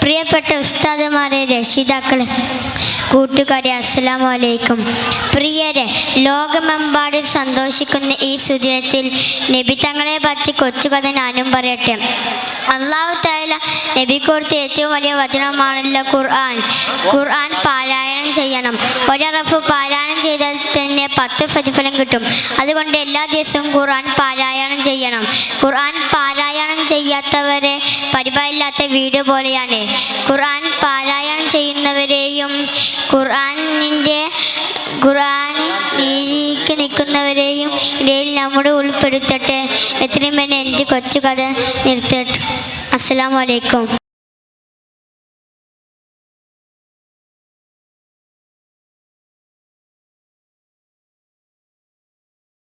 പ്രിയപ്പെട്ട ഉസ്താദുമാരെ, രക്ഷിതാക്കളെ, കൂട്ടുകാരെ, അസ്സലാമു അലൈക്കും. പ്രിയരെ, ലോകമെമ്പാടും സന്തോഷിക്കുന്ന ഈ സുദിനത്തിൽ നബി തങ്ങളെ പറ്റി കൊച്ചുകഥ ഞാനും പറയട്ടെ. അല്ലാഹു തആല നബിക്ക് കൊടുത്ത ഏറ്റവും വലിയ വചനമാണല്ലോ ഖുർആൻ. ഖുർആൻ പാരായണം ചെയ്യണം. ഒരറഫ് പാരായണം ചെയ്താൽ തന്നെ 10 പ്രതിഫലം കിട്ടും. അതുകൊണ്ട് എല്ലാ ദിവസവും ഖുർആൻ പാരായണം ചെയ്യണം. ഖുർആൻ പാരായണം ചെയ്യാത്തവരെ പരിപാടിയില്ലാത്ത വീട് പോലെയാണ്. ഖുർആൻ പാരായണം ചെയ്യുന്നവരെയും ഖുർആനിൽ നിൽക്കുന്നവരെയും ഇടയിൽ നമ്മുടെ ഉൾപ്പെടുത്തട്ടെ. എത്രയും വേണ്ടി എൻ്റെ കൊച്ചു കഥ നിർത്തട്ടെ. അസ്സലാമു അലൈക്കും.